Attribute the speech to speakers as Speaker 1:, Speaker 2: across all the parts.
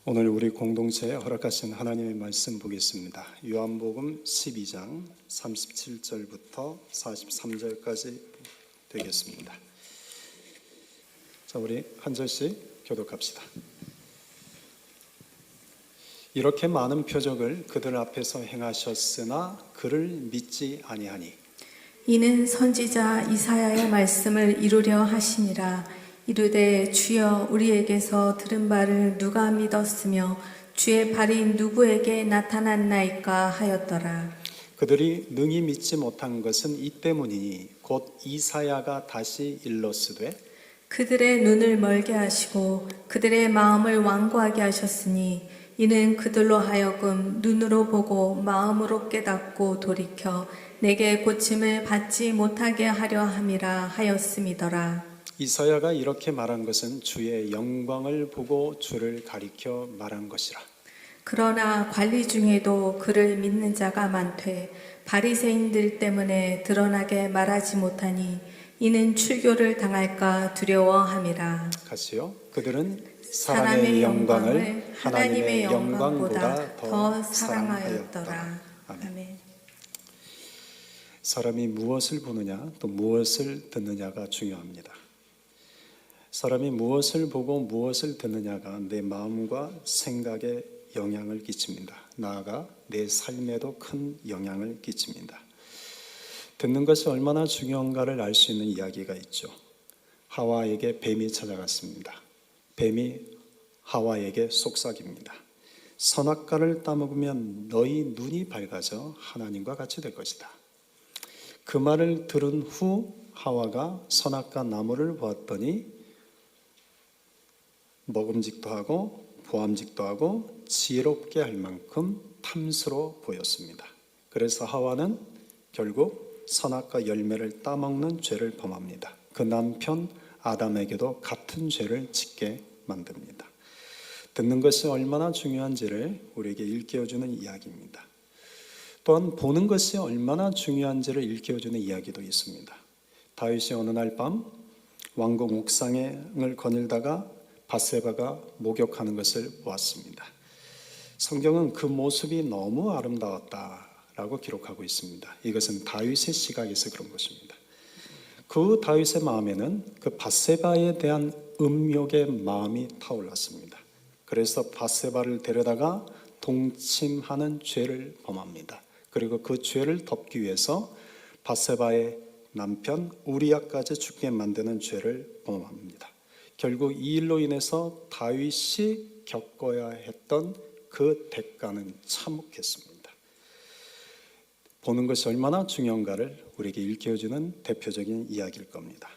Speaker 1: 오늘 우리 공동체에 허락하신 하나님의 말씀 보겠습니다. 요한복음 12장 37절부터 43절까지 되겠습니다. 자, 우리 한 절씩 교독합시다. 이렇게 많은 표적을 그들 앞에서 행하셨으나 그를 믿지 아니하니
Speaker 2: 이는 선지자 이사야의 말씀을 이루려 하심이라. 이르되 주여 우리에게서 들은 바를 누가 믿었으며 주의 발이 누구에게 나타났나이까 하였더라.
Speaker 1: 그들이 능히 믿지 못한 것은 이 때문이니 곧 이사야가 다시 일렀으되
Speaker 2: 그들의 눈을 멀게 하시고 그들의 마음을 완고하게 하셨으니 이는 그들로 하여금 눈으로 보고 마음으로 깨닫고 돌이켜 내게 고침을 받지 못하게 하려 함이라 하였음이더라.
Speaker 1: 이사야가 이렇게 말한 것은 주의 영광을 보고 주를 가리켜 말한 것이라.
Speaker 2: 그러나 관리 중에도 그를 믿는 자가 많되 바리새인들 때문에 드러나게 말하지 못하니 이는 출교를 당할까 두려워함이라.
Speaker 1: 같이요. 그들은
Speaker 2: 사람의 영광을 하나님의 영광보다 더 사랑하였더라. 아멘.
Speaker 1: 사람이 무엇을 보느냐 또 무엇을 듣느냐가 중요합니다. 사람이 무엇을 보고 무엇을 듣느냐가 내 마음과 생각에 영향을 끼칩니다. 나아가 내 삶에도 큰 영향을 끼칩니다. 듣는 것이 얼마나 중요한가를 알 수 있는 이야기가 있죠. 하와에게 뱀이 찾아갔습니다. 뱀이 하와에게 속삭입니다. 선악과를 따먹으면 너희 눈이 밝아져 하나님과 같이 될 것이다. 그 말을 들은 후 하와가 선악과 나무를 보았더니 먹음직도 하고 보암직도 하고 지혜롭게 할 만큼 탐스러워 보였습니다. 그래서 하와는 결국 선악과 열매를 따먹는 죄를 범합니다. 그 남편 아담에게도 같은 죄를 짓게 만듭니다. 듣는 것이 얼마나 중요한지를 우리에게 일깨워주는 이야기입니다. 또한 보는 것이 얼마나 중요한지를 일깨워주는 이야기도 있습니다. 다윗이 어느 날 밤 왕궁 옥상을 거닐다가 밧세바가 목욕하는 것을 보았습니다. 성경은 그 모습이 너무 아름다웠다라고 기록하고 있습니다. 이것은 다윗의 시각에서 그런 것입니다. 그 다윗의 마음에는 그 밧세바에 대한 음욕의 마음이 타올랐습니다. 그래서 밧세바를 데려다가 동침하는 죄를 범합니다. 그리고 그 죄를 덮기 위해서 밧세바의 남편 우리아까지 죽게 만드는 죄를 범합니다. 결국 이 일로 인해서 다윗이 겪어야 했던 그 대가는 참혹했습니다. 보는 것이 얼마나 중요한가를 우리에게 일깨워주는 대표적인 이야기일 겁니다.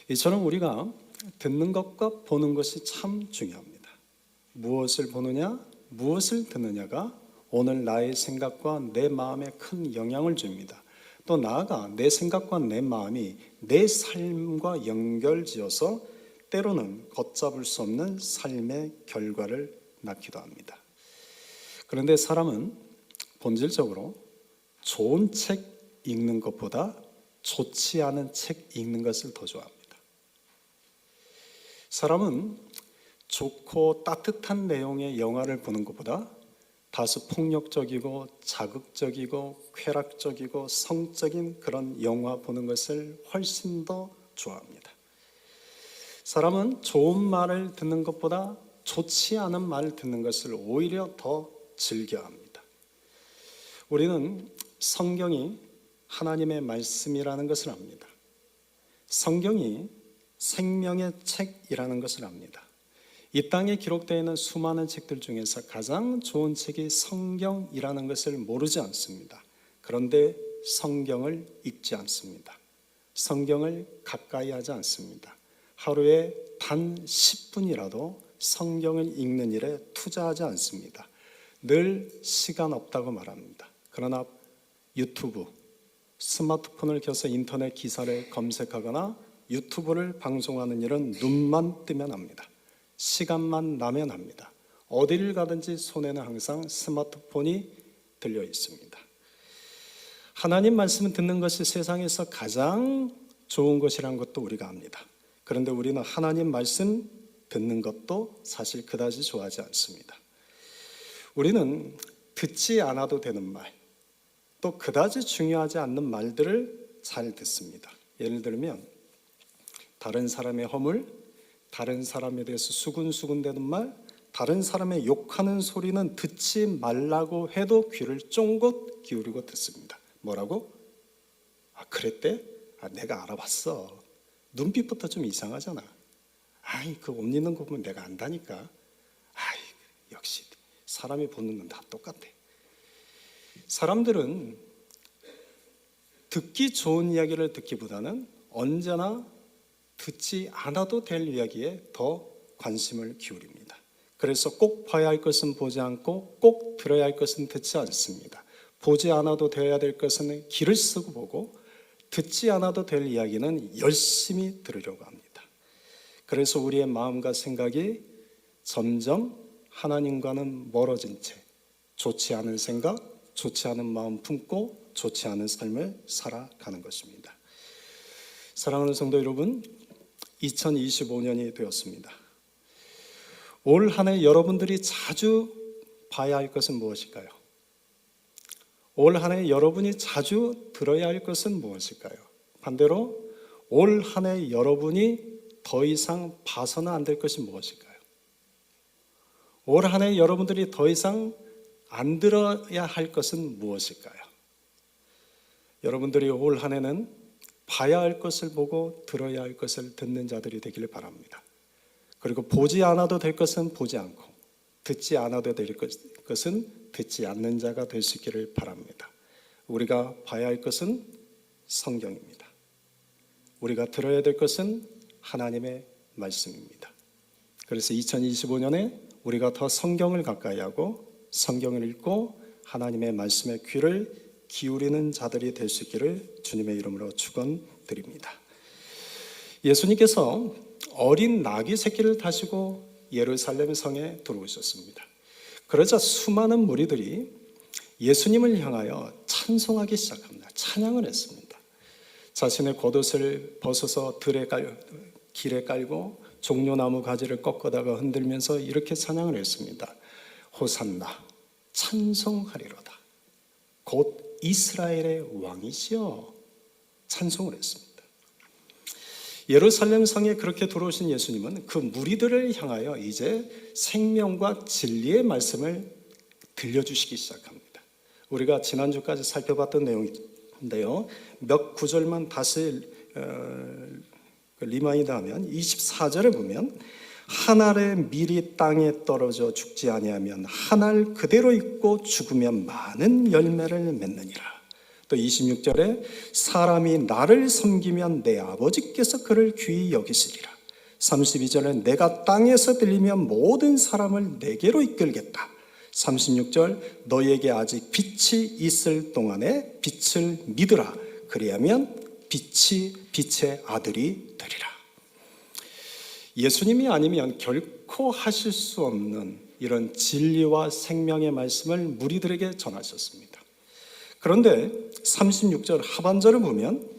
Speaker 1: 이처럼 우리가 듣는 것과 보는 것이 참 중요합니다. 무엇을 보느냐, 무엇을 듣느냐가 오늘 나의 생각과 내 마음에 큰 영향을 줍니다. 또 나아가 내 생각과 내 마음이 내 삶과 연결지어서 때로는 걷잡을 수 없는 삶의 결과를 낳기도 합니다. 그런데 사람은 본질적으로 좋은 책 읽는 것보다 좋지 않은 책 읽는 것을 더 좋아합니다. 사람은 좋고 따뜻한 내용의 영화를 보는 것보다 다소 폭력적이고 자극적이고 쾌락적이고 성적인 그런 영화 보는 것을 훨씬 더 좋아합니다. 사람은 좋은 말을 듣는 것보다 좋지 않은 말을 듣는 것을 오히려 더 즐겨합니다. 우리는 성경이 하나님의 말씀이라는 것을 압니다. 성경이 생명의 책이라는 것을 압니다. 이 땅에 기록되어 있는 수많은 책들 중에서 가장 좋은 책이 성경이라는 것을 모르지 않습니다. 그런데 성경을 읽지 않습니다. 성경을 가까이 하지 않습니다. 하루에 단 10분이라도 성경을 읽는 일에 투자하지 않습니다. 늘 시간 없다고 말합니다. 그러나 유튜브, 스마트폰을 켜서 인터넷 기사를 검색하거나 유튜브를 방송하는 일은 눈만 뜨면 합니다. 시간만 나면 합니다. 어디를 가든지 손에는 항상 스마트폰이 들려 있습니다. 하나님 말씀을 듣는 것이 세상에서 가장 좋은 것이라는 것도 우리가 압니다. 그런데 우리는 하나님 말씀 듣는 것도 사실 그다지 좋아하지 않습니다. 우리는 듣지 않아도 되는 말, 또 그다지 중요하지 않는 말들을 잘 듣습니다. 예를 들면 다른 사람의 허물, 다른 사람에 대해서 수군수군대는 말, 다른 사람의 욕하는 소리는 듣지 말라고 해도 귀를 쫑긋 기울이고 듣습니다. 뭐라고? 그랬대? 내가 알아봤어. 눈빛부터 좀 이상하잖아. 그 옷 입는 거 보면 내가 안다니까. 역시 사람이 보는 눈 다 똑같아. 사람들은 듣기 좋은 이야기를 듣기보다는 언제나 듣지 않아도 될 이야기에 더 관심을 기울입니다. 그래서 꼭 봐야 할 것은 보지 않고 꼭 들어야 할 것은 듣지 않습니다. 보지 않아도 되어야 될 것은 귀를 쓰고 보고 듣지 않아도 될 이야기는 열심히 들으려고 합니다. 그래서 우리의 마음과 생각이 점점 하나님과는 멀어진 채 좋지 않은 생각, 좋지 않은 마음 품고 좋지 않은 삶을 살아가는 것입니다. 사랑하는 성도 여러분, 2025년이 되었습니다. 올 한 해 여러분들이 자주 봐야 할 것은 무엇일까요? 올 한 해 여러분이 자주 들어야 할 것은 무엇일까요? 반대로 올 한 해 여러분이 더 이상 봐서는 안 될 것이 무엇일까요? 올 한 해 여러분들이 더 이상 안 들어야 할 것은 무엇일까요? 여러분들이 올 한 해는 봐야 할 것을 보고 들어야 할 것을 듣는 자들이 되기를 바랍니다. 그리고 보지 않아도 될 것은 보지 않고 듣지 않아도 될 것은 듣지 않는 자가 될 수 있기를 바랍니다. 우리가 봐야 할 것은 성경입니다. 우리가 들어야 될 것은 하나님의 말씀입니다. 그래서 2025년에 우리가 더 성경을 가까이 하고 성경을 읽고 하나님의 말씀에 귀를 기울이는 자들이 될 수 있기를 주님의 이름으로 축원드립니다. 예수님께서 어린 나귀 새끼를 타시고 예루살렘 성에 들어오셨습니다. 그러자 수많은 무리들이 예수님을 향하여 찬송하기 시작합니다. 찬양을 했습니다. 자신의 겉옷을 벗어서 길에 깔고 종려나무 가지를 꺾어다가 흔들면서 이렇게 찬양을 했습니다. 호산나 찬송하리로다. 곧 이스라엘의 왕이시여. 찬송을 했습니다. 예루살렘 성에 그렇게 들어오신 예수님은 그 무리들을 향하여 이제 생명과 진리의 말씀을 들려주시기 시작합니다. 우리가 지난주까지 살펴봤던 내용인데요, 몇 구절만 다시 리마인드 하면 24절에 보면 한 알의 밀이 땅에 떨어져 죽지 아니하면 한 알 그대로 있고 죽으면 많은 열매를 맺느니라. 또 26절에 사람이 나를 섬기면 내 아버지께서 그를 귀히 여기시리라. 32절에 내가 땅에서 들리면 모든 사람을 내게로 이끌겠다. 36절 너희에게 아직 빛이 있을 동안에 빛을 믿으라. 그리하면 빛이 빛의 아들이 되리라. 예수님이 아니면 결코 하실 수 없는 이런 진리와 생명의 말씀을 무리들에게 전하셨습니다. 그런데 36절 하반절을 보면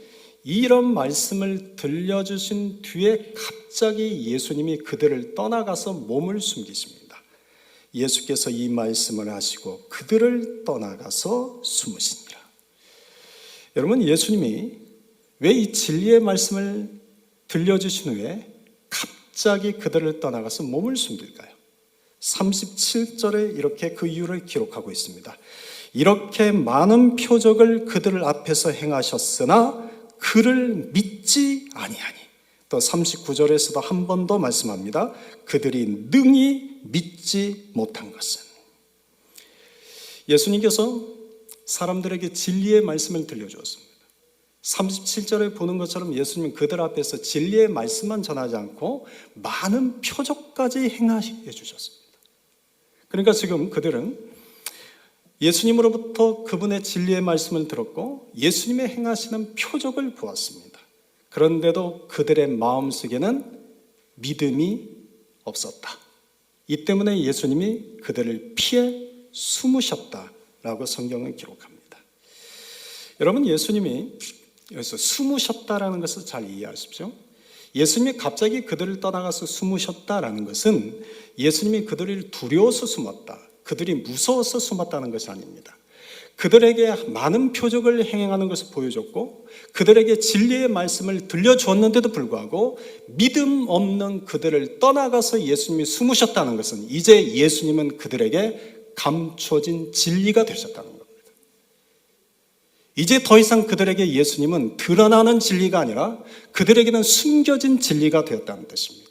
Speaker 1: 이런 말씀을 들려주신 뒤에 갑자기 예수님이 그들을 떠나가서 몸을 숨기십니다. 예수께서 이 말씀을 하시고 그들을 떠나가서 숨으시니라. 여러분, 예수님이 왜 이 진리의 말씀을 들려주신 후에 갑자기 그들을 떠나가서 몸을 숨길까요? 37절에 이렇게 그 이유를 기록하고 있습니다. 이렇게 많은 표적을 그들 앞에서 행하셨으나 그를 믿지 아니하니. 또 39절에서도 한 번 더 말씀합니다. 그들이 능히 믿지 못한 것은. 예수님께서 사람들에게 진리의 말씀을 들려주었습니다. 37절에 보는 것처럼 예수님은 그들 앞에서 진리의 말씀만 전하지 않고 많은 표적까지 행하게 주셨습니다. 그러니까 지금 그들은 예수님으로부터 그분의 진리의 말씀을 들었고 예수님의 행하시는 표적을 보았습니다. 그런데도 그들의 마음속에는 믿음이 없었다. 이 때문에 예수님이 그들을 피해 숨으셨다라고 성경은 기록합니다. 여러분, 예수님이 여기서 숨으셨다라는 것을 잘 이해하십시오. 예수님이 갑자기 그들을 떠나가서 숨으셨다라는 것은 예수님이 그들을 두려워서 숨었다, 그들이 무서워서 숨었다는 것이 아닙니다. 그들에게 많은 표적을 행하는 것을 보여줬고 그들에게 진리의 말씀을 들려주었는데도 불구하고 믿음 없는 그들을 떠나가서 예수님이 숨으셨다는 것은 이제 예수님은 그들에게 감춰진 진리가 되셨다는 겁니다. 이제 더 이상 그들에게 예수님은 드러나는 진리가 아니라 그들에게는 숨겨진 진리가 되었다는 뜻입니다.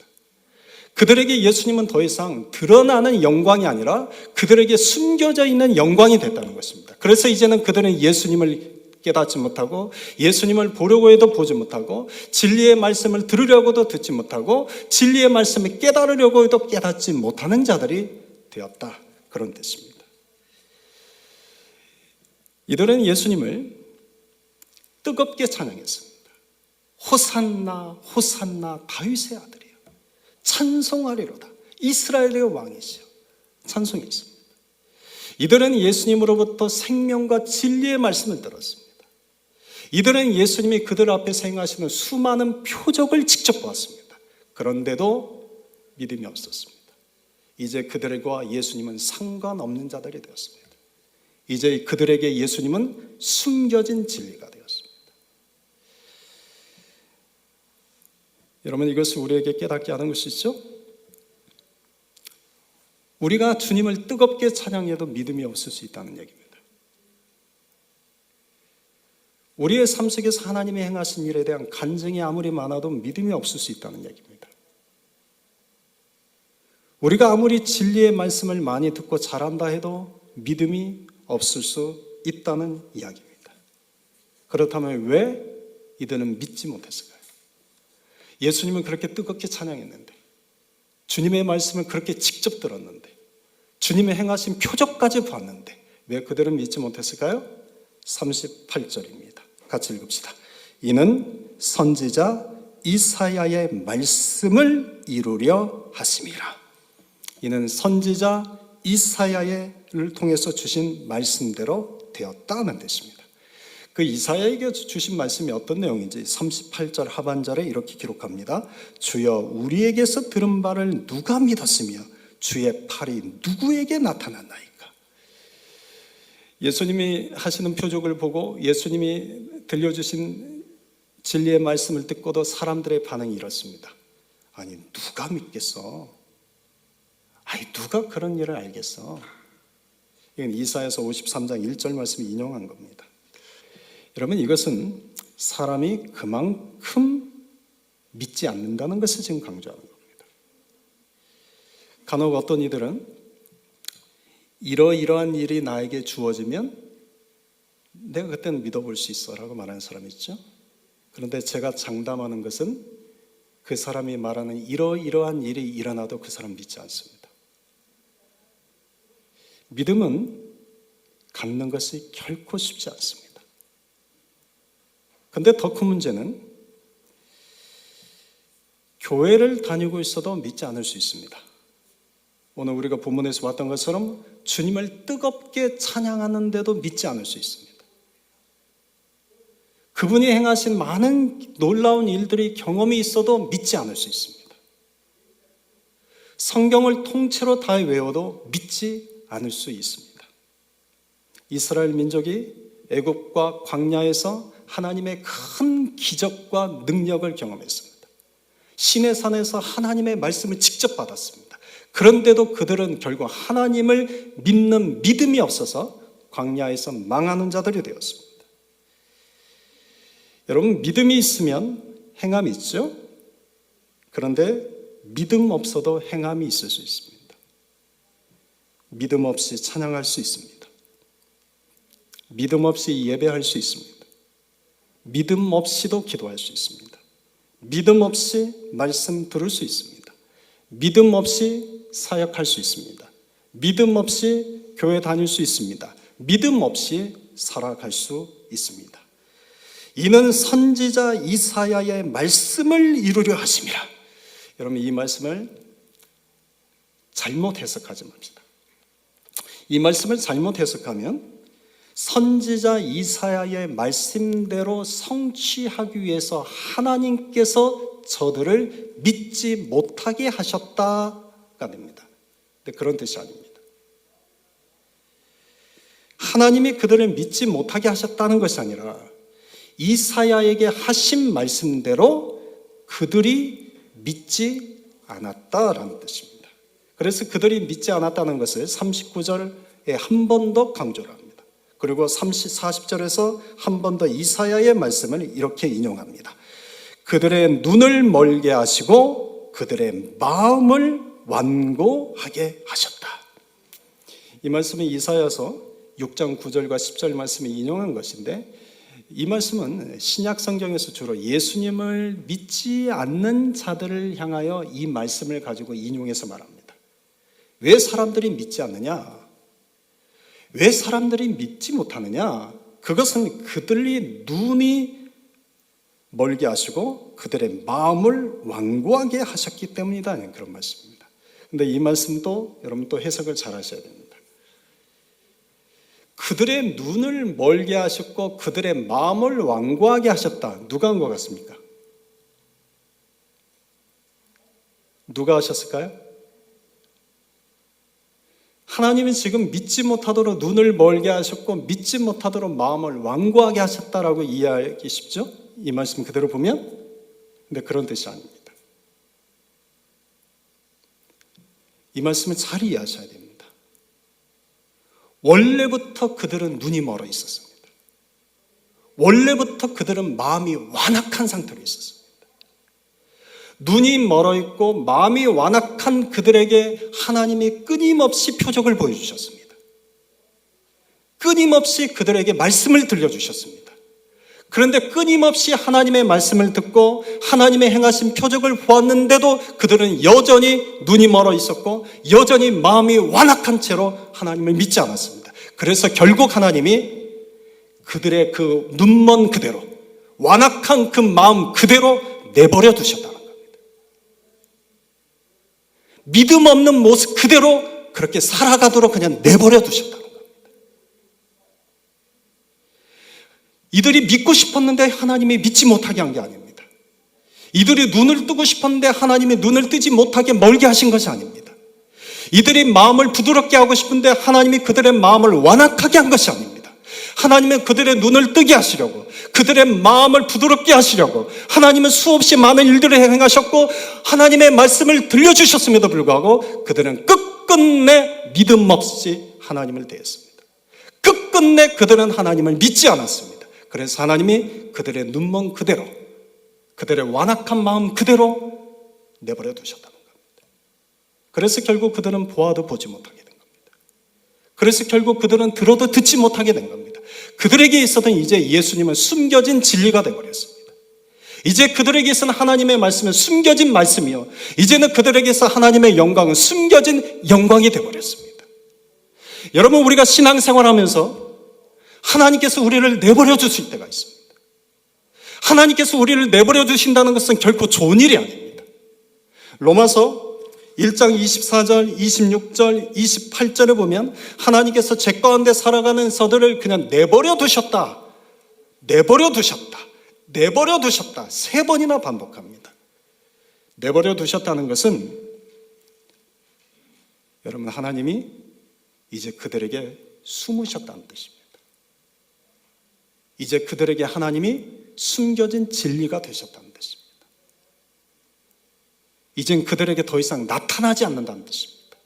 Speaker 1: 그들에게 예수님은 더 이상 드러나는 영광이 아니라 그들에게 숨겨져 있는 영광이 됐다는 것입니다. 그래서 이제는 그들은 예수님을 깨닫지 못하고 예수님을 보려고 해도 보지 못하고 진리의 말씀을 들으려고도 듣지 못하고 진리의 말씀을 깨달으려고 해도 깨닫지 못하는 자들이 되었다, 그런 뜻입니다. 이들은 예수님을 뜨겁게 찬양했습니다. 호산나 호산나 다윗의 아들이요, 찬송하리로다, 이스라엘의 왕이시여, 찬송했습니다. 이들은 예수님으로부터 생명과 진리의 말씀을 들었습니다. 이들은 예수님이 그들 앞에서 행하시는 수많은 표적을 직접 보았습니다. 그런데도 믿음이 없었습니다. 이제 그들과 예수님은 상관없는 자들이 되었습니다. 이제 그들에게 예수님은 숨겨진 진리가 되었습니다. 여러분, 이것을 우리에게 깨닫게 하는 것이죠. 우리가 주님을 뜨겁게 찬양해도 믿음이 없을 수 있다는 얘기입니다. 우리의 삶 속에서 하나님이 행하신 일에 대한 간증이 아무리 많아도 믿음이 없을 수 있다는 얘기입니다. 우리가 아무리 진리의 말씀을 많이 듣고 잘한다 해도 믿음이 없을 수 있다는 이야기입니다. 그렇다면 왜 이들은 믿지 못했을까요? 예수님은 그렇게 뜨겁게 찬양했는데, 주님의 말씀을 그렇게 직접 들었는데, 주님의 행하신 표적까지 보았는데 왜 그들은 믿지 못했을까요? 38절입니다. 같이 읽읍시다. 이는 선지자 이사야의 말씀을 이루려 하심이라. 이는 선지자 이사야를 통해서 주신 말씀대로 되었다는 뜻입니다. 그 이사야에게 주신 말씀이 어떤 내용인지 38절 하반절에 이렇게 기록합니다. 주여, 우리에게서 들은 바를 누가 믿었으며 주의 팔이 누구에게 나타났나이까. 예수님이 하시는 표적을 보고 예수님이 들려주신 진리의 말씀을 듣고도 사람들의 반응이 이렇습니다. 아니, 누가 믿겠어? 아니, 누가 그런 일을 알겠어? 이건 이사야서 53장 1절 말씀을 인용한 겁니다. 여러분, 이것은 사람이 그만큼 믿지 않는다는 것을 지금 강조하는 겁니다. 간혹 어떤 이들은 이러이러한 일이 나에게 주어지면 내가 그때는 믿어볼 수 있어 라고 말하는 사람이 있죠. 그런데 제가 장담하는 것은 그 사람이 말하는 이러이러한 일이 일어나도 그 사람 믿지 않습니다. 믿음은 갖는 것이 결코 쉽지 않습니다. 그런데 더 큰 문제는 교회를 다니고 있어도 믿지 않을 수 있습니다. 오늘 우리가 본문에서 봤던 것처럼 주님을 뜨겁게 찬양하는데도 믿지 않을 수 있습니다. 그분이 행하신 많은 놀라운 일들이 경험이 있어도 믿지 않을 수 있습니다. 성경을 통째로 다 외워도 믿지 않을 수 있습니다. 이스라엘 민족이 애굽과 광야에서 하나님의 큰 기적과 능력을 경험했습니다. 시내산에서 하나님의 말씀을 직접 받았습니다. 그런데도 그들은 결국 하나님을 믿는 믿음이 없어서 광야에서 망하는 자들이 되었습니다. 여러분, 믿음이 있으면 행함이 있죠? 그런데 믿음 없어도 행함이 있을 수 있습니다. 믿음 없이 찬양할 수 있습니다. 믿음 없이 예배할 수 있습니다. 믿음 없이도 기도할 수 있습니다. 믿음 없이 말씀 들을 수 있습니다. 믿음 없이 사역할 수 있습니다. 믿음 없이 교회 다닐 수 있습니다. 믿음 없이 살아갈 수 있습니다. 이는 선지자 이사야의 말씀을 이루려 하심이라. 여러분, 이 말씀을 잘못 해석하지 맙시다. 이 말씀을 잘못 해석하면 선지자 이사야의 말씀대로 성취하기 위해서 하나님께서 저들을 믿지 못하게 하셨다가 됩니다. 근데 그런 뜻이 아닙니다. 하나님이 그들을 믿지 못하게 하셨다는 것이 아니라 이사야에게 하신 말씀대로 그들이 믿지 않았다라는 뜻입니다. 그래서 그들이 믿지 않았다는 것을 39절에 한 번 더 강조를 합니다. 그리고 40절에서 한 번 더 이사야의 말씀을 이렇게 인용합니다. 그들의 눈을 멀게 하시고 그들의 마음을 완고하게 하셨다. 이 말씀은 이사야서 6장 9절과 10절 말씀을 인용한 것인데, 이 말씀은 신약 성경에서 주로 예수님을 믿지 않는 자들을 향하여 이 말씀을 가지고 인용해서 말합니다. 왜 사람들이 믿지 않느냐? 왜 사람들이 믿지 못하느냐? 그것은 그들이 눈이 멀게 하시고 그들의 마음을 완고하게 하셨기 때문이다, 그런 말씀입니다. 그런데 이 말씀도 여러분 또 해석을 잘 하셔야 됩니다. 그들의 눈을 멀게 하셨고 그들의 마음을 완고하게 하셨다. 누가 한 것 같습니까? 누가 하셨을까요? 하나님은 지금 믿지 못하도록 눈을 멀게 하셨고 믿지 못하도록 마음을 완고하게 하셨다라고 이해하기 쉽죠? 이 말씀 그대로 보면. 근데 그런 뜻이 아닙니다. 이 말씀을 잘 이해하셔야 됩니다. 원래부터 그들은 눈이 멀어 있었습니다. 원래부터 그들은 마음이 완악한 상태로 있었습니다. 눈이 멀어 있고 마음이 완악한 그들에게 하나님이 끊임없이 표적을 보여주셨습니다. 끊임없이 그들에게 말씀을 들려주셨습니다. 그런데 끊임없이 하나님의 말씀을 듣고 하나님의 행하신 표적을 보았는데도 그들은 여전히 눈이 멀어 있었고 여전히 마음이 완악한 채로 하나님을 믿지 않았습니다. 그래서 결국 하나님이 그들의 그 눈먼 그대로, 완악한 그 마음 그대로 내버려 두셨다는 겁니다. 믿음 없는 모습 그대로 그렇게 살아가도록 그냥 내버려 두셨다는 겁니다. 이들이 믿고 싶었는데 하나님이 믿지 못하게 한 게 아닙니다. 이들이 눈을 뜨고 싶었는데 하나님이 눈을 뜨지 못하게 멀게 하신 것이 아닙니다. 이들이 마음을 부드럽게 하고 싶은데 하나님이 그들의 마음을 완악하게 한 것이 아닙니다. 하나님은 그들의 눈을 뜨게 하시려고, 그들의 마음을 부드럽게 하시려고 하나님은 수없이 많은 일들을 행하셨고 하나님의 말씀을 들려주셨음에도 불구하고 그들은 끝끝내 믿음 없이 하나님을 대했습니다. 끝끝내 그들은 하나님을 믿지 않았습니다. 그래서 하나님이 그들의 눈먼 그대로, 그들의 완악한 마음 그대로 내버려 두셨다는 겁니다. 그래서 결국 그들은 보아도 보지 못하게 된 겁니다. 그래서 결국 그들은 들어도 듣지 못하게 된 겁니다. 그들에게 있어서는 이제 예수님은 숨겨진 진리가 되어버렸습니다. 이제 그들에게 있어서는 하나님의 말씀은 숨겨진 말씀이요, 이제는 그들에게서 하나님의 영광은 숨겨진 영광이 되어버렸습니다. 여러분, 우리가 신앙생활하면서 하나님께서 우리를 내버려 주실 때가 있습니다. 하나님께서 우리를 내버려 주신다는 것은 결코 좋은 일이 아닙니다. 로마서 1장 24절, 26절, 28절에 보면 하나님께서 죄 가운데 살아가는 저들을 그냥 내버려 두셨다, 내버려 두셨다, 내버려 두셨다 3번이나 반복합니다. 내버려 두셨다는 것은 여러분, 하나님이 이제 그들에게 숨으셨다는 뜻입니다. 이제 그들에게 하나님이 숨겨진 진리가 되셨다는 뜻입니다. 이젠 그들에게 더 이상 나타나지 않는다는 뜻입니다.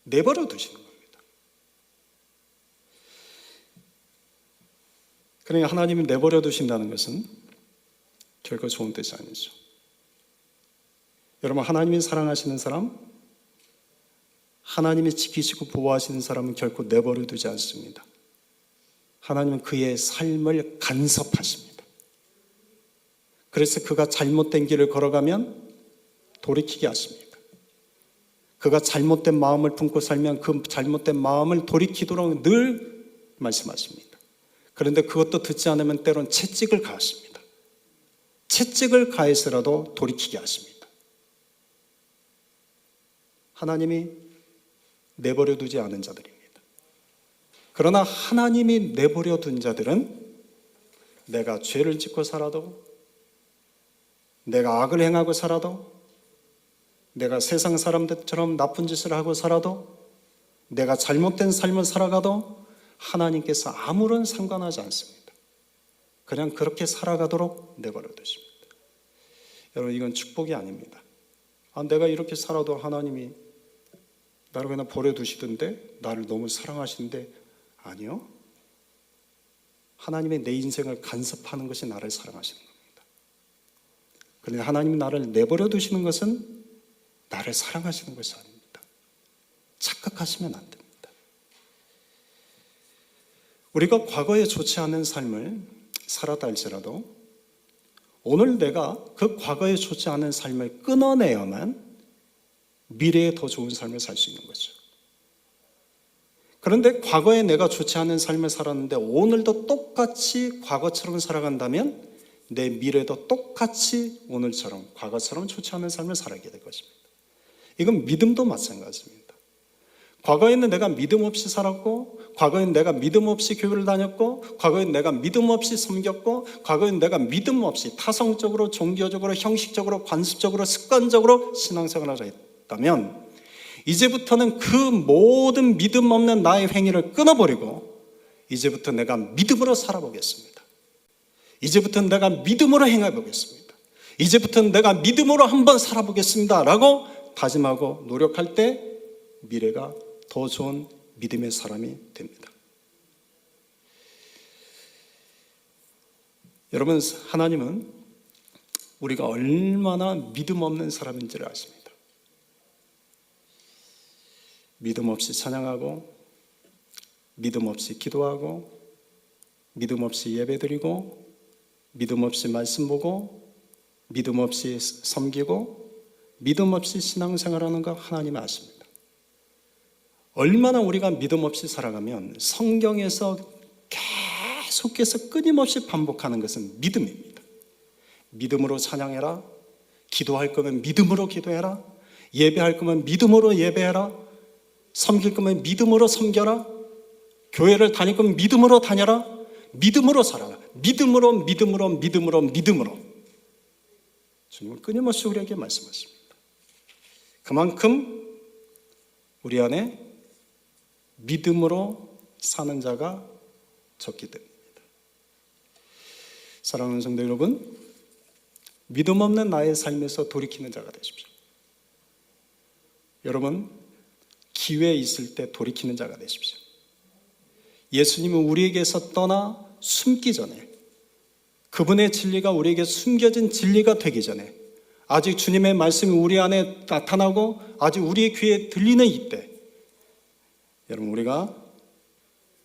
Speaker 1: 내버려 두시는 겁니다. 그러니까 하나님이 내버려 두신다는 것은 결코 좋은 뜻이 아니죠. 여러분, 하나님이 사랑하시는 사람, 하나님이 지키시고 보호하시는 사람은 결코 내버려 두지 않습니다. 하나님은 그의 삶을 간섭하십니다. 그래서 그가 잘못된 길을 걸어가면 돌이키게 하십니다. 그가 잘못된 마음을 품고 살면 그 잘못된 마음을 돌이키도록 늘 말씀하십니다. 그런데 그것도 듣지 않으면 때론 채찍을 가하십니다. 채찍을 가해서라도 돌이키게 하십니다. 하나님이 내버려 두지 않은 자들입니다. 그러나 하나님이 내버려 둔 자들은 내가 죄를 짓고 살아도, 내가 악을 행하고 살아도, 내가 세상 사람들처럼 나쁜 짓을 하고 살아도, 내가 잘못된 삶을 살아가도 하나님께서 아무런 상관하지 않습니다. 그냥 그렇게 살아가도록 내버려 두십니다. 여러분, 이건 축복이 아닙니다. 내가 이렇게 살아도 하나님이 나를 그냥 버려두시던데, 나를 너무 사랑하시는데, 아니요. 하나님의 내 인생을 간섭하는 것이 나를 사랑하시는 겁니다. 그런데 하나님이 나를 내버려 두시는 것은 나를 사랑하시는 것이 아닙니다. 착각하시면 안 됩니다. 우리가 과거에 좋지 않은 삶을 살았다 할지라도 오늘 내가 그 과거에 좋지 않은 삶을 끊어내야만 미래에 더 좋은 삶을 살 수 있는 거죠. 그런데 과거에 내가 좋지 않은 삶을 살았는데 오늘도 똑같이 과거처럼 살아간다면 내 미래도 똑같이 오늘처럼 과거처럼 좋지 않은 삶을 살아가게 될 것입니다. 이건 믿음도 마찬가지입니다. 과거에는 내가 믿음 없이 살았고, 과거에는 내가 믿음 없이 교회를 다녔고, 과거에는 내가 믿음 없이 섬겼고, 과거에는 내가 믿음 없이 타성적으로, 종교적으로, 형식적으로, 관습적으로, 습관적으로 신앙생활을 했다면 이제부터는 그 모든 믿음 없는 나의 행위를 끊어버리고 이제부터 내가 믿음으로 살아보겠습니다. 이제부터는 내가 믿음으로 행해보겠습니다. 이제부터는 내가 믿음으로 한번 살아보겠습니다 라고 다짐하고 노력할 때 미래가 더 좋은 믿음의 사람이 됩니다. 여러분, 하나님은 우리가 얼마나 믿음 없는 사람인지를 아십니다. 믿음 없이 찬양하고, 믿음 없이 기도하고, 믿음 없이 예배드리고, 믿음 없이 말씀 보고, 믿음 없이 섬기고, 믿음 없이 신앙생활하는 거 하나님은 아십니다. 얼마나 우리가 믿음 없이 살아가면 성경에서 계속해서 끊임없이 반복하는 것은 믿음입니다. 믿음으로 찬양해라, 기도할 거면 믿음으로 기도해라, 예배할 거면 믿음으로 예배해라, 섬길 거면 믿음으로 섬겨라, 교회를 다닐 거면 믿음으로 다녀라, 믿음으로 살아라. 믿음으로, 믿음으로, 믿음으로, 믿음으로. 주님은 끊임없이 우리에게 말씀하십니다. 그만큼 우리 안에 믿음으로 사는 자가 적기 때문입니다. 사랑하는 성도 여러분, 믿음 없는 나의 삶에서 돌이키는 자가 되십시오. 여러분, 기회 있을 때 돌이키는 자가 되십시오. 예수님은 우리에게서 떠나 숨기 전에, 그분의 진리가 우리에게 숨겨진 진리가 되기 전에, 아직 주님의 말씀이 우리 안에 나타나고 아직 우리의 귀에 들리는 이때, 여러분, 우리가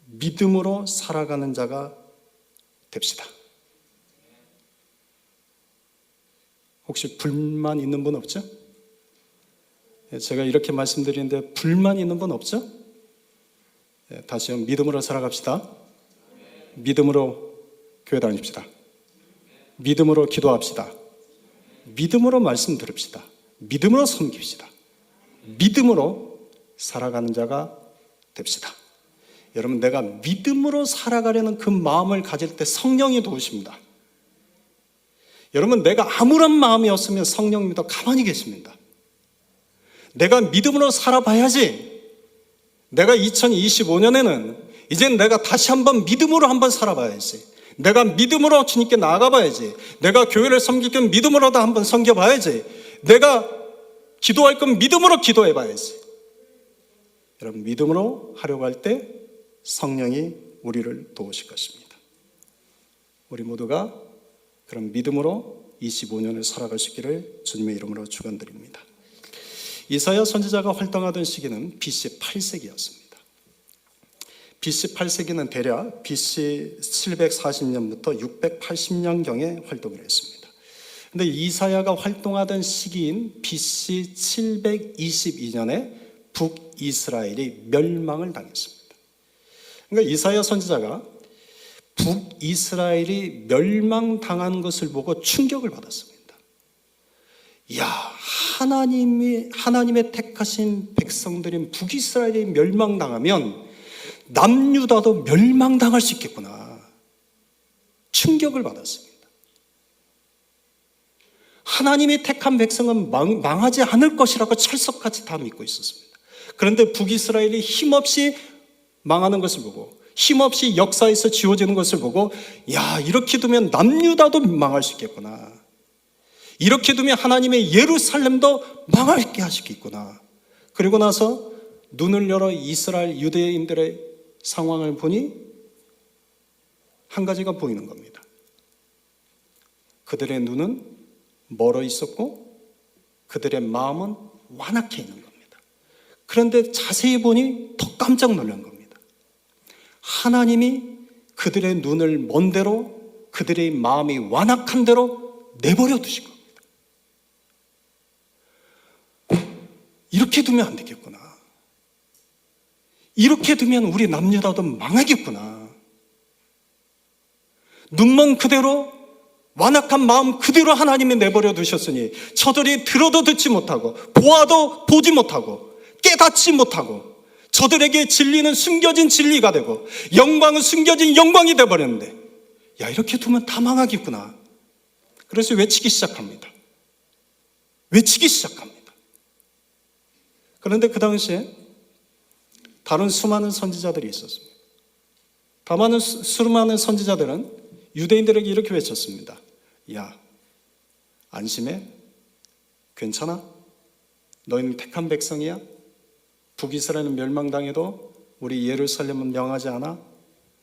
Speaker 1: 믿음으로 살아가는 자가 됩시다. 혹시 불만 있는 분 없죠? 제가 이렇게 말씀드리는데 불만 있는 분 없죠? 다시 한번 믿음으로 살아갑시다. 믿음으로 교회 다닙시다. 믿음으로 기도합시다. 믿음으로 말씀 들읍시다. 믿음으로 섬깁시다. 믿음으로 살아가는 자가 됩시다. 여러분, 내가 믿음으로 살아가려는 그 마음을 가질 때 성령이 도우십니다. 여러분, 내가 아무런 마음이 없으면 성령님도 가만히 계십니다. 내가 믿음으로 살아봐야지. 내가 2025년에는 이젠 내가 다시 한번 믿음으로 한번 살아봐야지. 내가 믿음으로 주님께 나아가봐야지. 내가 교회를 섬길 건 믿음으로도 한번 섬겨봐야지. 내가 기도할 건 믿음으로 기도해봐야지. 여러분, 믿음으로 하려고 할 때 성령이 우리를 도우실 것입니다. 우리 모두가 그런 믿음으로 25년을 살아갈 수 있기를 주님의 이름으로 축원드립니다. 이사야 선지자가 활동하던 시기는 BC 8세기였습니다. BC 8세기는 대략 BC 740년부터 680년경에 활동을 했습니다. 그런데 이사야가 활동하던 시기인 BC 722년에 북이스라엘이 멸망을 당했습니다. 그러니까 이사야 선지자가 북이스라엘이 멸망당한 것을 보고 충격을 받았습니다. 야, 하나님의 택하신 백성들인 북이스라엘이 멸망당하면 남유다도 멸망당할 수 있겠구나. 충격을 받았습니다. 하나님이 택한 백성은 망하지 않을 것이라고 철석같이 다 믿고 있었습니다. 그런데 북이스라엘이 힘없이 망하는 것을 보고, 힘없이 역사에서 지워지는 것을 보고, 야, 이렇게 두면 남유다도 망할 수 있겠구나. 이렇게 두면 하나님의 예루살렘도 망하게 하시겠구나. 그리고 나서 눈을 열어 이스라엘 유대인들의 상황을 보니 한 가지가 보이는 겁니다. 그들의 눈은 멀어 있었고 그들의 마음은 완악해 있는 겁니다. 그런데 자세히 보니 더 깜짝 놀란 겁니다. 하나님이 그들의 눈을 먼 대로, 그들의 마음이 완악한 대로 내버려 두신 겁니다. 이렇게 두면 안 되겠구나. 이렇게 두면 우리 남유다도 망하겠구나. 눈먼 그대로, 완악한 마음 그대로 하나님이 내버려 두셨으니 저들이 들어도 듣지 못하고 보아도 보지 못하고 깨닫지 못하고 저들에게 진리는 숨겨진 진리가 되고 영광은 숨겨진 영광이 되어버렸는데, 야, 이렇게 두면 다 망하겠구나. 그래서 외치기 시작합니다. 외치기 시작합니다. 그런데 그 당시에 다른 수많은 선지자들이 있었습니다. 수많은 선지자들은 유대인들에게 이렇게 외쳤습니다. 야, 안심해? 괜찮아? 너희는 택한 백성이야? 북이스라엘은 멸망당해도 우리 예루살렘은 명하지 않아?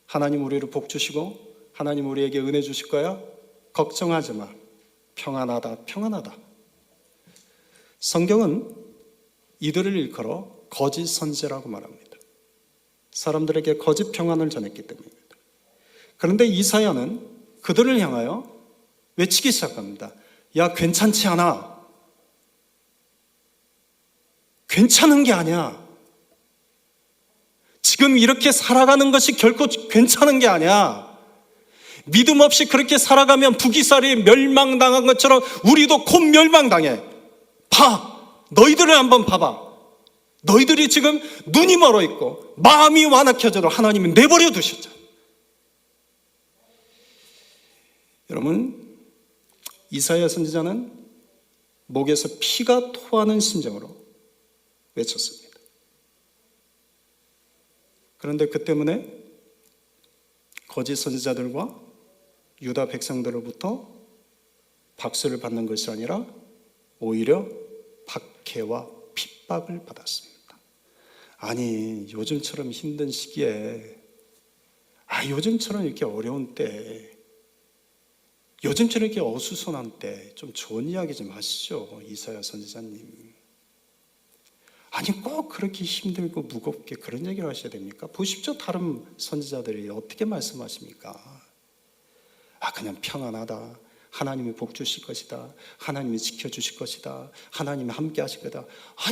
Speaker 1: 하나님 우리를 복 주시고 하나님 우리에게 은혜 주실 거야? 걱정하지 마. 평안하다, 평안하다. 성경은 이들을 일컬어 거짓 선지자라고 말합니다. 사람들에게 거짓 평안을 전했기 때문입니다. 그런데 이사야는 그들을 향하여 외치기 시작합니다. 야, 괜찮지 않아. 괜찮은 게 아니야. 지금 이렇게 살아가는 것이 결코 괜찮은 게 아니야. 믿음 없이 그렇게 살아가면 북이스라엘이 멸망당한 것처럼 우리도 곧 멸망당해. 너희들을 한번 봐봐. 너희들이 지금 눈이 멀어 있고 마음이 완악해져도 하나님이 내버려 두셨잖아. 여러분, 이사야 선지자는 목에서 피가 토하는 심정으로 외쳤습니다. 그런데 그 때문에 거짓 선지자들과 유다 백성들로부터 박수를 받는 것이 아니라 오히려 박해와 핍박을 받았습니다. 아니, 요즘처럼 힘든 시기에, 요즘처럼 이렇게 어려운 때, 요즘처럼 이렇게 어수선한 때 좀 좋은 이야기 좀 하시죠, 이사야 선지자님. 아니, 꼭 그렇게 힘들고 무겁게 그런 얘기를 하셔야 됩니까? 보십시오, 다른 선지자들이 어떻게 말씀하십니까? 그냥 평안하다, 하나님이 복 주실 것이다, 하나님이 지켜주실 것이다, 하나님이 함께 하실 거다.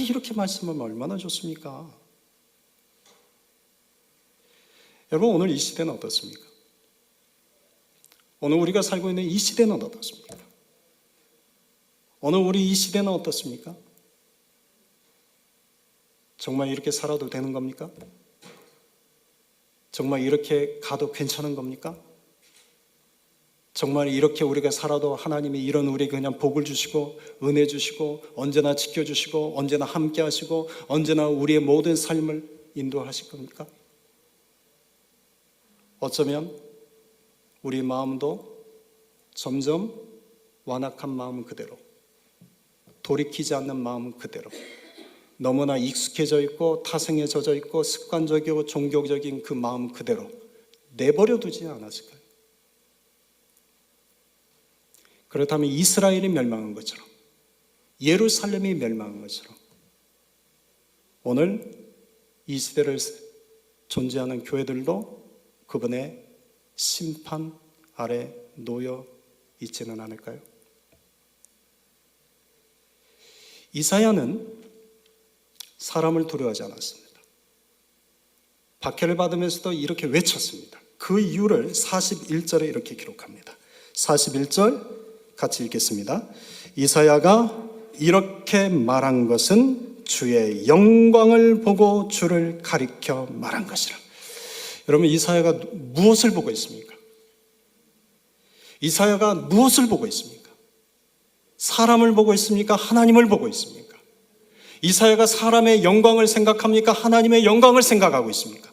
Speaker 1: 이렇게 말씀하면 얼마나 좋습니까? 여러분, 오늘 이 시대는 어떻습니까? 오늘 우리가 살고 있는 이 시대는 어떻습니까? 오늘 우리 이 시대는 어떻습니까? 정말 이렇게 살아도 되는 겁니까? 정말 이렇게 가도 괜찮은 겁니까? 정말 이렇게 우리가 살아도 하나님이 이런 우리에게 그냥 복을 주시고 은혜 주시고 언제나 지켜주시고 언제나 함께 하시고 언제나 우리의 모든 삶을 인도하실 겁니까? 어쩌면 우리 마음도 점점 완악한 마음은 그대로, 돌이키지 않는 마음은 그대로, 너무나 익숙해져 있고 타성에 젖어 있고 습관적이고 종교적인 그 마음 그대로 내버려 두지 않았을까요? 그렇다면 이스라엘이 멸망한 것처럼, 예루살렘이 멸망한 것처럼 오늘 이 시대를 존재하는 교회들도 그분의 심판 아래 놓여 있지는 않을까요? 이사야는 사람을 두려워하지 않았습니다. 박해를 받으면서도 이렇게 외쳤습니다. 그 이유를 41절에 이렇게 기록합니다. 41절 같이 읽겠습니다. 이사야가 이렇게 말한 것은 주의 영광을 보고 주를 가리켜 말한 것이라. 여러분, 이사야가 무엇을 보고 있습니까? 이사야가 무엇을 보고 있습니까? 사람을 보고 있습니까? 하나님을 보고 있습니까? 이사야가 사람의 영광을 생각합니까? 하나님의 영광을 생각하고 있습니까?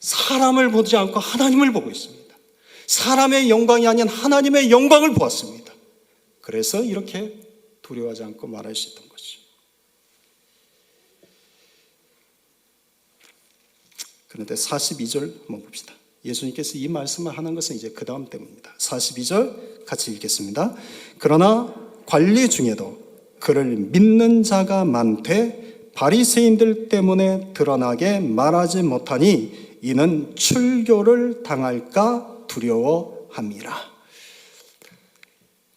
Speaker 1: 사람을 보지 않고 하나님을 보고 있습니다. 사람의 영광이 아닌 하나님의 영광을 보았습니다. 그래서 이렇게 두려워하지 않고 말할 수 있던 것이죠. 그런데 42절 한번 봅시다. 예수님께서 이 말씀을 하는 것은 이제 그 다음 때문입니다. 42절 같이 읽겠습니다. 그러나 관리 중에도 그를 믿는 자가 많되 바리새인들 때문에 드러나게 말하지 못하니 이는 출교를 당할까 두려워함이라.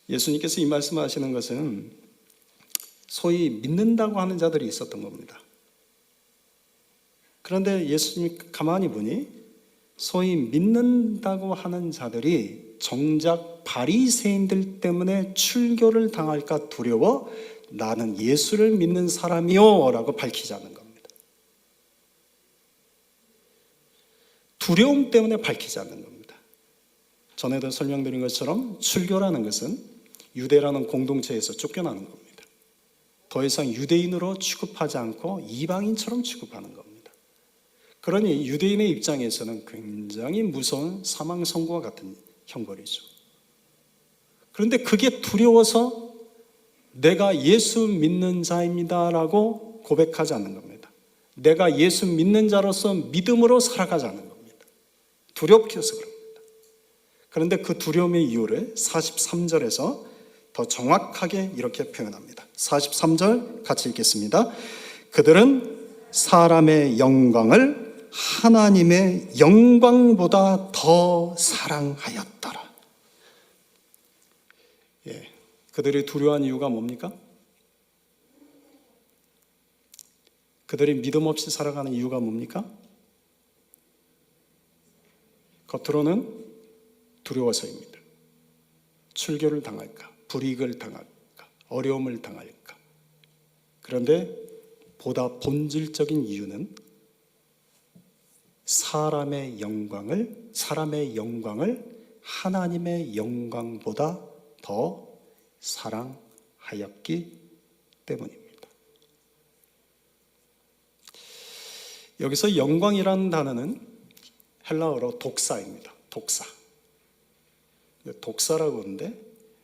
Speaker 1: 예수님께서 이 말씀을 하시는 것은 소위 믿는다고 하는 자들이 있었던 겁니다. 그런데 예수님이 가만히 보니 소위 믿는다고 하는 자들이 정작 바리새인들 때문에 출교를 당할까 두려워 나는 예수를 믿는 사람이요 라고 밝히지 않는 겁니다. 두려움 때문에 밝히지 않는 겁니다. 전에도 설명드린 것처럼 출교라는 것은 유대라는 공동체에서 쫓겨나는 겁니다. 더 이상 유대인으로 취급하지 않고 이방인처럼 취급하는 겁니다. 그러니 유대인의 입장에서는 굉장히 무서운 사망 선고와 같은 형벌이죠. 그런데 그게 두려워서 내가 예수 믿는 자입니다라고 고백하지 않는 겁니다. 내가 예수 믿는 자로서 믿음으로 살아가지 않는 겁니다. 두렵게 해서 그럽니다. 그런데 그 두려움의 이유를 43절에서 더 정확하게 이렇게 표현합니다. 43절 같이 읽겠습니다. 그들은 사람의 영광을 하나님의 영광보다 더 사랑하였더라. 그들이 두려워한 이유가 뭡니까? 그들이 믿음 없이 살아가는 이유가 뭡니까? 겉으로는 두려워서입니다. 출교를 당할까, 불이익을 당할까, 어려움을 당할까. 그런데 보다 본질적인 이유는 사람의 영광을 하나님의 영광보다 더 사랑하였기 때문입니다. 여기서 영광이라는 단어는 헬라어로 독사입니다. 독사라고 하는데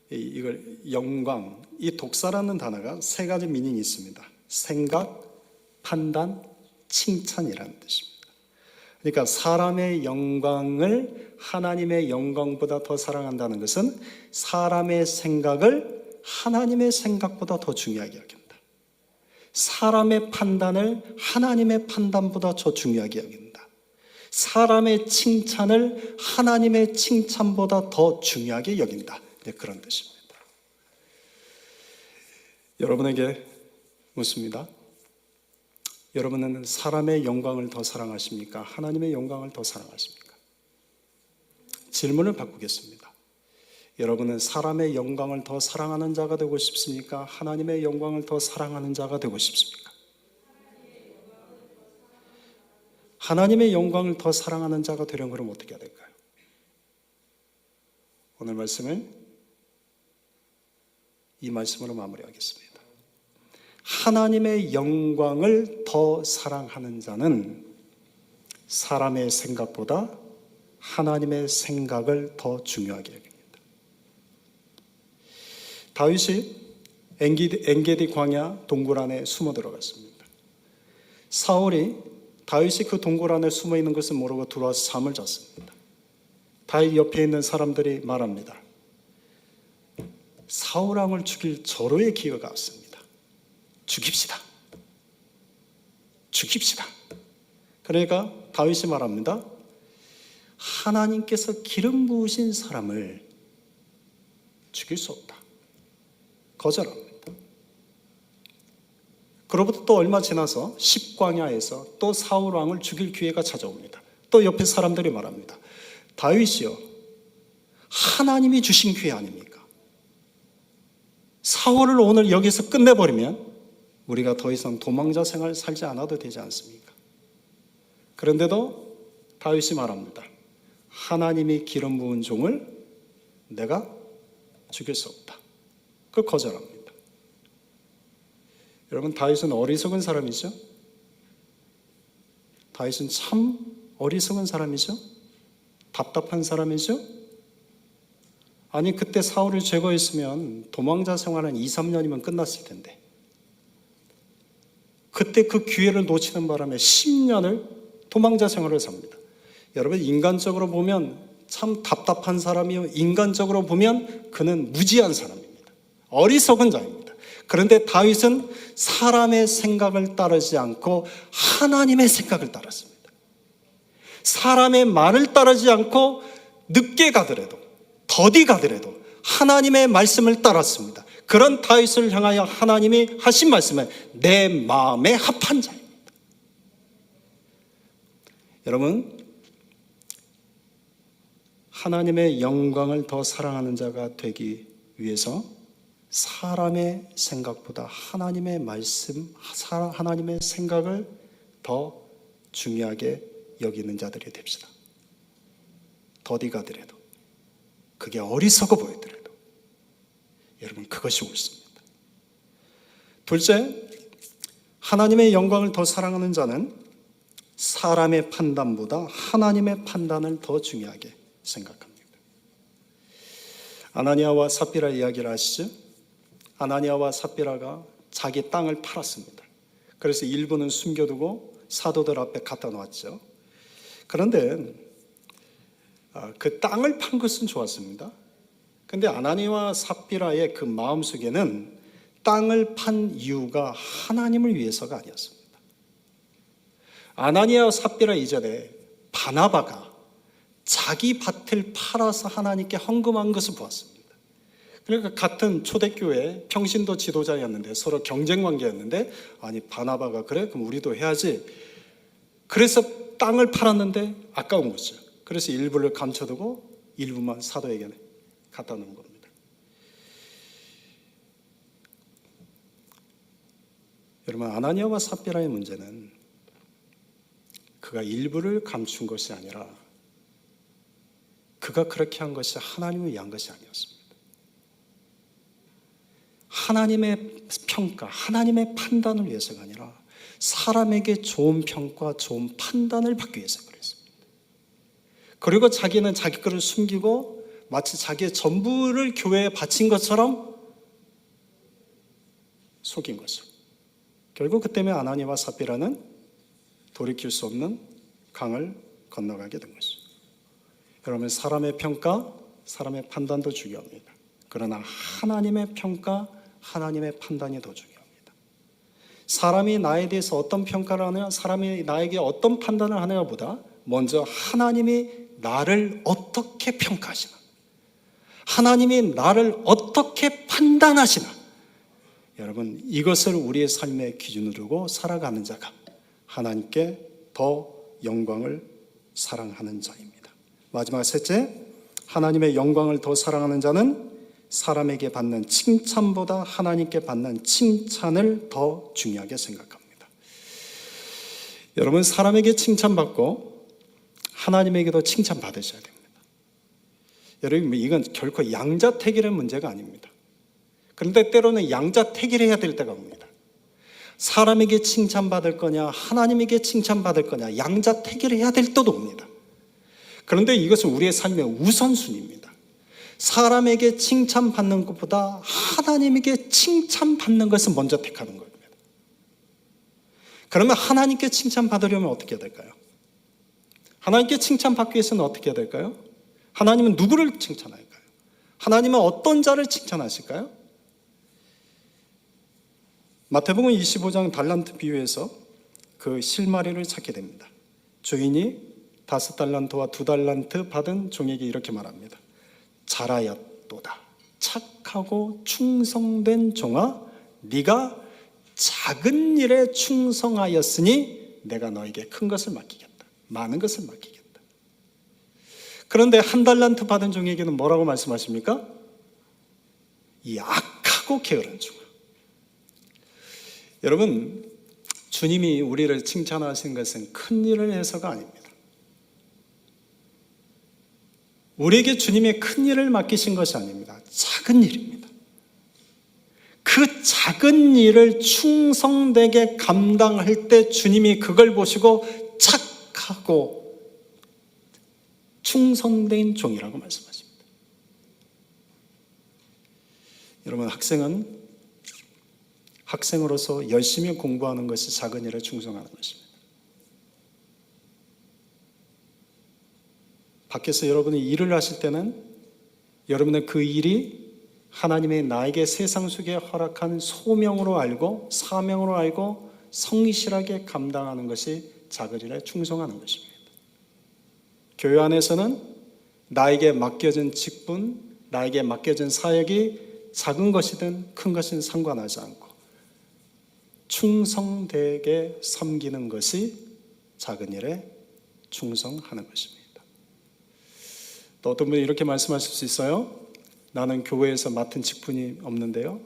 Speaker 1: 이걸 영광, 이 독사라는 단어가 세 가지 미닝이 있습니다. 생각, 판단, 칭찬이라는 뜻입니다. 그러니까 사람의 영광을 하나님의 영광보다 더 사랑한다는 것은 사람의 생각을 하나님의 생각보다 더 중요하게 여긴다. 사람의 판단을 하나님의 판단보다 더 중요하게 여긴다. 사람의 칭찬을 하나님의 칭찬보다 더 중요하게 여긴다. 그런 뜻입니다. 여러분에게 묻습니다. 여러분은 사람의 영광을 더 사랑하십니까? 하나님의 영광을 더 사랑하십니까? 질문을 바꾸겠습니다. 여러분은 사람의 영광을 더 사랑하는 자가 되고 싶습니까? 하나님의 영광을 더 사랑하는 자가 되고 싶습니까? 하나님의 영광을 더 사랑하는 자가 되려면 그럼 어떻게 해야 될까요? 오늘 말씀은 이 말씀으로 마무리하겠습니다. 하나님의 영광을 더 사랑하는 자는 사람의 생각보다 하나님의 생각을 더 중요하게 여깁니다. 다윗이 엔게디 광야 동굴 안에 숨어 들어갔습니다. 사울이 다윗이 그 동굴 안에 숨어 있는 것을 모르고 들어와서 잠을 잤습니다. 다윗 옆에 있는 사람들이 말합니다. 사울 왕을 죽일 절호의 기회가 왔습니다. 죽입시다. 그러니까 다윗이 말합니다. 하나님께서 기름 부으신 사람을 죽일 수 없다. 거절합니다. 그로부터 또 얼마 지나서 십광야에서 또 사울 왕을 죽일 기회가 찾아옵니다. 또 옆에 사람들이 말합니다. 다윗이요, 하나님이 주신 기회 아닙니까? 사울을 오늘 여기서 끝내버리면 우리가 더 이상 도망자 생활 살지 않아도 되지 않습니까? 그런데도 다윗이 말합니다. 하나님이 기름 부은 종을 내가 죽일 수 없다. 그 거절합니다. 여러분, 다윗은 어리석은 사람이죠? 다윗은 참 어리석은 사람이죠? 답답한 사람이죠? 아니, 그때 사울을 제거했으면 도망자 생활은 2, 3년이면 끝났을 텐데 그때 그 기회를 놓치는 바람에 10년을 도망자 생활을 삽니다. 여러분, 인간적으로 보면 참 답답한 사람이요, 인간적으로 보면 그는 무지한 사람입니다. 어리석은 자입니다. 그런데 다윗은 사람의 생각을 따르지 않고 하나님의 생각을 따랐습니다. 사람의 말을 따르지 않고 늦게 가더라도, 더디 가더라도 하나님의 말씀을 따랐습니다. 그런 다윗을 향하여 하나님이 하신 말씀은 내 마음에 합한 자입니다. 여러분, 하나님의 영광을 더 사랑하는 자가 되기 위해서 사람의 생각보다 하나님의 말씀, 하나님의 생각을 더 중요하게 여기는 자들이 됩시다. 더디 가더라도, 그게 어리석어 보이더라도 여러분, 그것이 옳습니다. 둘째, 하나님의 영광을 더 사랑하는 자는 사람의 판단보다 하나님의 판단을 더 중요하게 생각합니다. 아나니아와 삽비라 이야기를 아시죠? 아나니아와 삽비라가 자기 땅을 팔았습니다. 그래서 일부는 숨겨두고 사도들 앞에 갖다 놓았죠. 그런데 그 땅을 판 것은 좋았습니다. 그런데 아나니아와 삽비라의 그 마음속에는 땅을 판 이유가 하나님을 위해서가 아니었습니다. 아나니아와 삽비라 이전에 바나바가 자기 밭을 팔아서 하나님께 헌금한 것을 보았습니다. 그러니까 같은 초대교회 평신도 지도자였는데 서로 경쟁 관계였는데, 아니 바나바가 그래? 그럼 우리도 해야지. 그래서 땅을 팔았는데 아까운 거죠. 그래서 일부를 감춰두고 일부만 사도에게 갖다 놓은 겁니다. 여러분, 아나니아와 삽비라의 문제는 그가 일부를 감춘 것이 아니라 그가 그렇게 한 것이 하나님을 위한 것이 아니었습니다. 하나님의 평가, 하나님의 판단을 위해서가 아니라 사람에게 좋은 평가, 좋은 판단을 받기 위해서 그랬습니다. 그리고 자기는 자기 것을 숨기고 마치 자기의 전부를 교회에 바친 것처럼 속인 거죠. 결국 그 때문에 아나니아와 삽비라는 돌이킬 수 없는 강을 건너가게 된 것이죠. 여러분, 사람의 평가, 사람의 판단도 중요합니다. 그러나 하나님의 평가, 하나님의 판단이 더 중요합니다. 사람이 나에 대해서 어떤 평가를 하느냐, 사람이 나에게 어떤 판단을 하느냐보다 먼저 하나님이 나를 어떻게 평가하시나, 하나님이 나를 어떻게 판단하시나, 여러분, 이것을 우리의 삶의 기준으로 두고 살아가는 자가 하나님께 더 영광을 사랑하는 자입니다. 마지막 셋째, 하나님의 영광을 더 사랑하는 자는 사람에게 받는 칭찬보다 하나님께 받는 칭찬을 더 중요하게 생각합니다. 여러분, 사람에게 칭찬받고 하나님에게도 칭찬받으셔야 됩니다. 여러분, 이건 결코 양자택일의 문제가 아닙니다. 그런데 때로는 양자택일해야 될 때가 옵니다. 사람에게 칭찬받을 거냐, 하나님에게 칭찬받을 거냐, 양자택일해야 될 때도 옵니다. 그런데 이것은 우리의 삶의 우선순위입니다. 사람에게 칭찬받는 것보다 하나님에게 칭찬받는 것을 먼저 택하는 겁니다. 그러면 하나님께 칭찬받으려면 어떻게 해야 될까요? 하나님께 칭찬받기 위해서는 어떻게 해야 될까요? 하나님은 누구를 칭찬할까요? 하나님은 어떤 자를 칭찬하실까요? 마태복음 25장 달란트 비유에서 그 실마리를 찾게 됩니다. 주인이 5달란트와 2달란트 받은 종에게 이렇게 말합니다. 잘하였도다. 착하고 충성된 종아, 네가 작은 일에 충성하였으니 내가 너에게 큰 것을 맡기겠다. 많은 것을 맡기겠다. 그런데 1달란트 받은 종에게는 뭐라고 말씀하십니까? 이 악하고 게으른 종아. 여러분, 주님이 우리를 칭찬하신 것은 큰 일을 해서가 아닙니다. 우리에게 주님의 큰 일을 맡기신 것이 아닙니다. 작은 일입니다. 그 작은 일을 충성되게 감당할 때 주님이 그걸 보시고 착하고 충성된 종이라고 말씀하십니다. 여러분, 학생으로서 열심히 공부하는 것이 작은 일에 충성하는 것입니다. 밖에서 여러분이 일을 하실 때는 여러분은 그 일이 하나님의 나에게 세상 속에 허락한 소명으로 알고 사명으로 알고 성실하게 감당하는 것이 작은 일에 충성하는 것입니다. 교회 안에서는 나에게 맡겨진 직분, 나에게 맡겨진 사역이 작은 것이든 큰 것이든 상관하지 않고 충성되게 섬기는 것이 작은 일에 충성하는 것입니다. 또 어떤 분이 이렇게 말씀하실 수 있어요. 나는 교회에서 맡은 직분이 없는데요.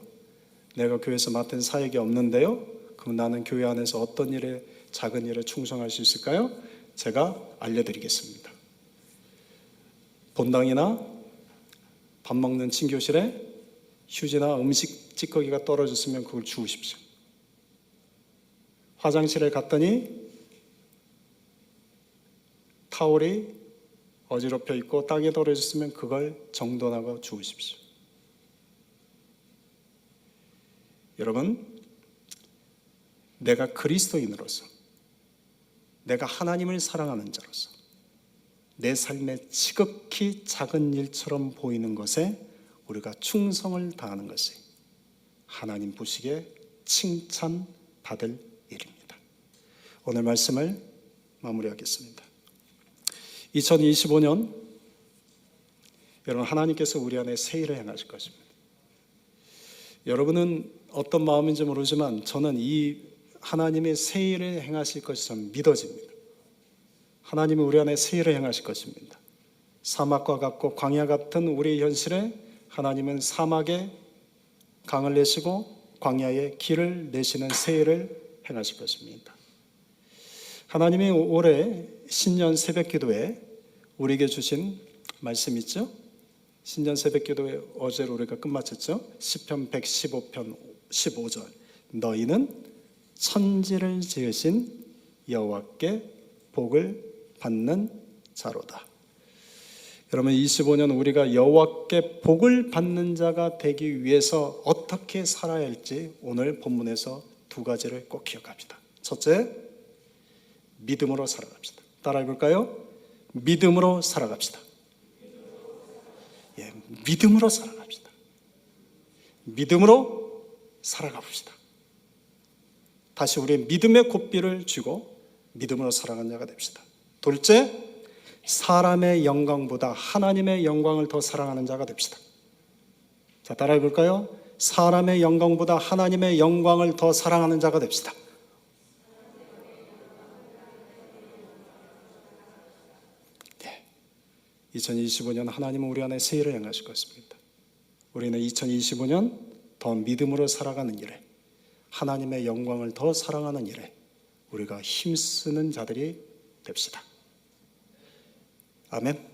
Speaker 1: 내가 교회에서 맡은 사역이 없는데요. 그럼 나는 교회 안에서 어떤 일에, 작은 일에 충성할 수 있을까요? 제가 알려드리겠습니다. 본당이나 밥 먹는 친교실에 휴지나 음식 찌꺼기가 떨어졌으면 그걸 주우십시오. 화장실에 갔더니 타올이 어지럽혀 있고 땅에 떨어졌으면 그걸 정돈하고 주우십시오. 여러분, 내가 그리스도인으로서, 내가 하나님을 사랑하는 자로서 내 삶에 지극히 작은 일처럼 보이는 것에 우리가 충성을 다하는 것이 하나님 보시기에 칭찬받을 일입니다. 오늘 말씀을 마무리하겠습니다. 2025년 여러분, 하나님께서 우리 안에 새 일을 행하실 것입니다. 여러분은 어떤 마음인지 모르지만 저는 이 하나님의 새 일을 행하실 것이 좀 믿어집니다. 하나님은 우리 안에 새 일을 행하실 것입니다. 사막과 같고 광야 같은 우리의 현실에 하나님은 사막에 강을 내시고 광야에 길을 내시는 새 일을 행하실 것입니다. 하나님이 올해 신년 새벽기도에 우리에게 주신 말씀 있죠? 신년 새벽기도에 어제 우리가 끝마쳤죠? 시편 115편 15절, 너희는 천지를 지으신 여호와께 복을 받는 자로다. 여러분, 25년 우리가 여호와께 복을 받는 자가 되기 위해서 어떻게 살아야 할지 오늘 본문에서 두 가지를 꼭 기억합시다. 첫째, 믿음으로 살아갑시다. 따라해 볼까요? 믿음으로 살아갑시다. 예, 믿음으로 살아갑시다. 믿음으로 살아가 봅시다. 다시 우리의 믿음의 고삐를 쥐고 믿음으로 살아가는 자가 됩시다. 둘째, 사람의 영광보다 하나님의 영광을 더 사랑하는 자가 됩시다. 자, 따라해 볼까요? 사람의 영광보다 하나님의 영광을 더 사랑하는 자가 됩시다. 2025년 하나님은 우리 안에 새 일을 행하실 것입니다. 우리는 2025년 더 믿음으로 살아가는 일에, 하나님의 영광을 더 사랑하는 일에 우리가 힘쓰는 자들이 됩시다. 아멘.